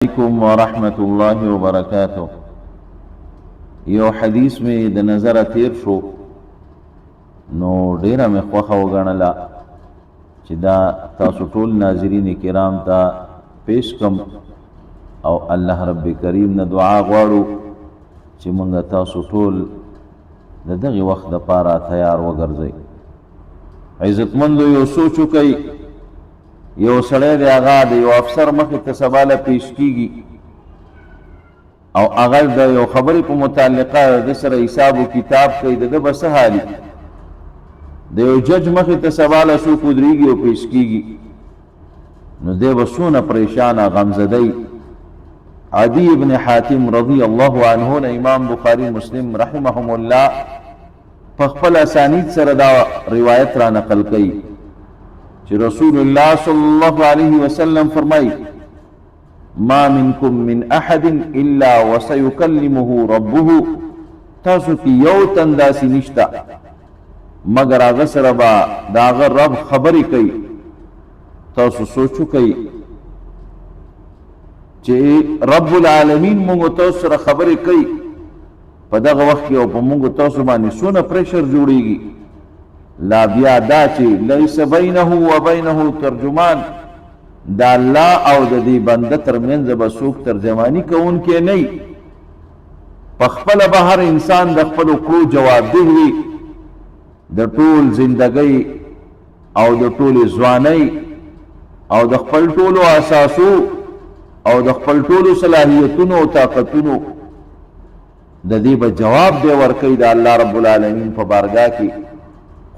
علیکم ورحمت الله وبرکاتہ. یو حدیث میں د نظر تیر شو نو ډیره مې خوښه وګڼله چې دا تاسو ټول ناظرین کرام ته پیش کم او الله رب کریم نه دعا غواړو چې موږ تاسو ټول د دغه وخت لپاره تیار وګرځئ. عزتمندو یو سوچ وکئ، یو سړی دی هغه د یو افسر مخې ته سباله پیش کیږي او هغه د یو خبرې په متعلقه د سره حساب و کتاب کوي، د ده به څه حالي؟ د یو جج مخې ته سباله څوک ودرېږي او پیش کیږي نو دی به څونه پریشانه غمزدی. عدی ابن حاتم رضی الله عنه نه امام بخاری مسلم رحمهم الله په خپل اسانید سره دا روایت را نقل کوي چې رسول الله صلی الله علیه وسلم فرمایي: ما منکم من احد الا وسيكلمه ربه. تاسو کې یو تن داسې نشته مگر هغه سره به د هغه رب خبرې کوي. تاسو سوچ وکئ چې رب العالمین موږ تاسو سره خبرې کوي په دغه وخت کې او په موږ تاسو باندې څونه پریشر جوړیږي. لا بیا دا چې لیس بینه و بینه ترجمان، دا الله او د دې بنده ترمنځ به څوک ترجمانی کوونکی نه وي. په خپله به هر انسان د خپلو کړو جوابدeh وي، د ټول زندګۍ او د ټولې ځوانۍ او د خپل ټولو اساسو او د خپل ټولو صلاحیتونو او طاقتونو د دې به جواب دی ورکوي د الله رب العالمین په بارګاه کې.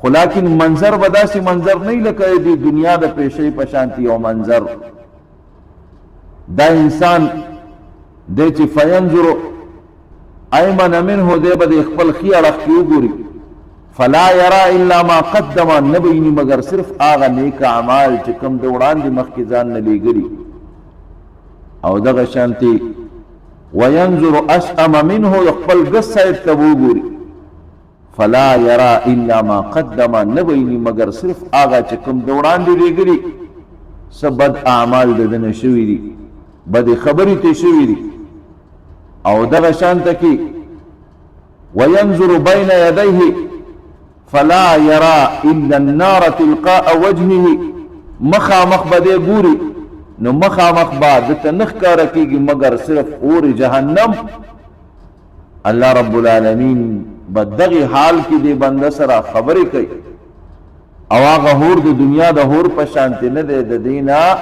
خو لیکن منظر به داسې منظر نه وي لکه د دنیا د پیشۍ په شانتي یو منظر. دا انسان دی چې فینظر ایمن منه، دی به د خپل ښي اړخ کې وګوري، فلا یرا الا ما قدم، نه به ویني مګر صرف هغه نیک اعمال چې کوم د وړاندې مخکې ځان نه لیږلي. او دغه شانتي وینظر اشأم منه، د خپل ګس سایډ ته به وګوري، فلا یرا الا ما قدم، نه به ویني مګر صرف هغه چې کوم د وړاندې لیږلي څه بد اعمال د ده نه شوي دي، بدې خبرې ترې شوي دي. او دغه شانته کې وینظر بین یدیه فلا یرا الا النار تلقاء وجهه، مخامخ به دی ګوري نو مخامخ به دته نه ښکاره کېږي مګر صرف اور جهنم. الله رب العالمین به دغه حال کې دی بنده سره خبرې کوي او هغه هور د دنیا د هور په شانتې نه دی، د دې نه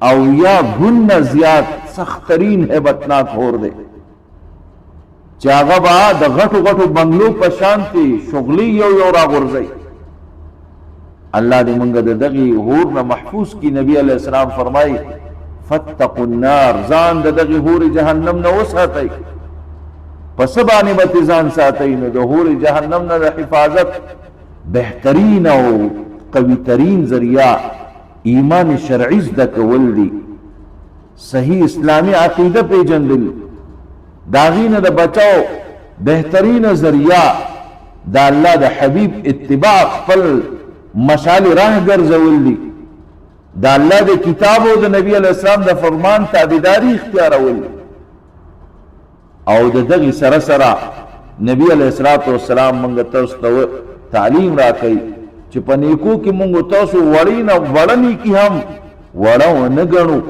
او یا ګونه زیات سخترین هیبتناک هور دی چې هغه به د غټو غټو بنګلو په شانتې شغلي یو یو راغورځوي. الله دې موږ د دغه هور نه محفوظ کی. نبی علیہ السلام فرمایي: فتقوا النار، ځان د دغه هور جهنم نه وساتئ. پس باندې به ځان ساتئ نو د هور جهنم نه د حفاظت بهترین او قوي ترین ذریعہ ایمان شرعي زده کول دي، صحیح اسلامی عقیده پیژندل، د هغې نه د بچاو بهترین ذریعہ د الله د حبیب اتباع، خپل مشال راه ګرځول دي، د الله د کتاب او د نبی علیہ السلام د فرمان تابعداري اختیارول. او د دغه سره سره نبی علیہ الصلوۃ والسلام موږ تاسو ته تعلیم راکړي چې په نیکو کې موږ تاسو وړي نه وړنی کې هم وړو نه ګڼو،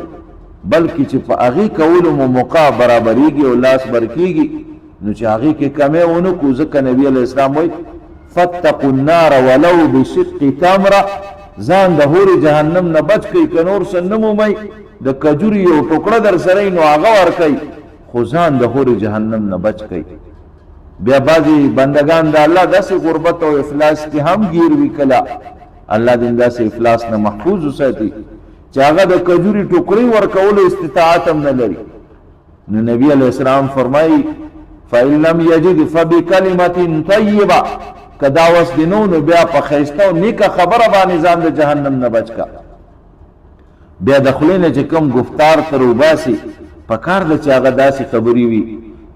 بلکې چې په هغې کولو مو موقع برابریږي او لاس برکېږي نو چې هغې کې کمی ونه کړو. ځکه نبی علیہ السلام وایي: فتقوا النار ولو بشق تمره، ځان د هور جهنم نه بچ کړئ، که نور څه نه مومئ د کجوري یو ټوکړه در سره نو هغه ورکئ، خو ځان د هور جهنم نه بچ کړئ. بیا بعضې بندگان د الله داسې غربت او افلاس کې هم گیر وي، کله الله دې داسې افلاس نه محفوظ وساتي چې هغه د کجوري ټوکړې ورکولو استطاعت هم نه لري. نو نبی علیہ السلام فرمایي: فإن لم يجد فبكلمة طیبه، که دا وس دې نو نو بیا په ښایسته او نیکه خبره باندې ځان د جهنم نه بچ کا. بیا د خولې نه چې کوم گفتار تر وباسي په کار ده چې هغه داسې خبرې وي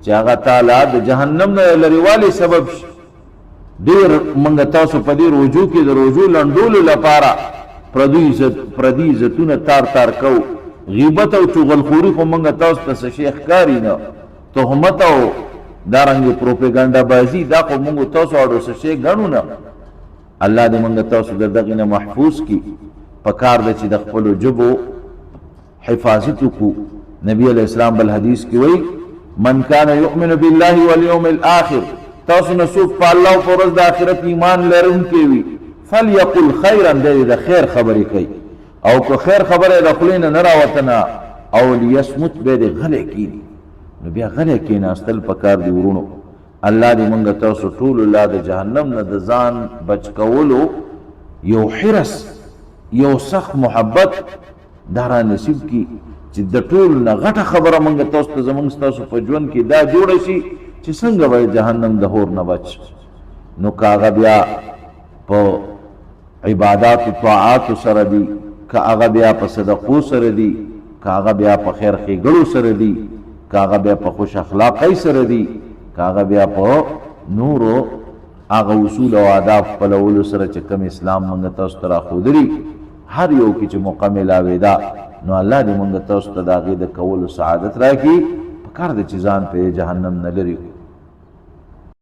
چې هغه تعالی د جهنم نه لرېوالي سبب شي. ډېر موږ تاسو په دې روجو کې د روجو لنډولو لپاره پردي عزتونه تار تار کو غیبت او چغلخوري خو مونږ تاسو ته څه شی ښکاري نه، تهمت او دارنګې پروپیګنډا بازي دا خو مونږ تاسو اړو څه شی ګڼو نه. الله دې مونږ تاسو د دغې نه محفوظ کي. پکار ده چې د خپلو ژبو حفاظت وکړو. نبی علیہ السلام بل حدیث کې وایي من کان یؤمن بالله والیوم الاخر، تاسو نه څوک په الله او په ورځ د آخرت ایمان لرونکی وي فلیقل خیرا، دی د خیر خبرې کوي، او که خیر خبره د خولې نه نه راوتنه او لیصمت بیا دې غلی کېني، نو بیا غلی کېناستل پکار دي. ورونو الله دې مونږ تاسو ټول الله د جهنم نه د ځان بچ کولو یو حرص یو سخت محبت دا را نصیب کی چې د ټول نه غټه خبره مونږ تاسو ته زمونږ ستاسو په ژوند کې دا جوړه شي چې څنګه به جهنم د هور نه بچ. نو که هغه بیا په عبادات و طاعات سره دي، که هغه بیا په صدقو سره دي، که هغه بیا په خیر ښېګړو سره دي، که هغه بیا په خوش اخلاقۍ سره دي، که هغه بیا په نورو هغه اصول او آداب خپلولو سره چې کوم اسلام مونږ تاسو ته راښودلي، هر یو کې چې موقع میلاوې ده، نو الله دې مونږ تاسو ته د هغې د کولو سعادت راکړي. پکار ده چې ځان په جهنم نه لرې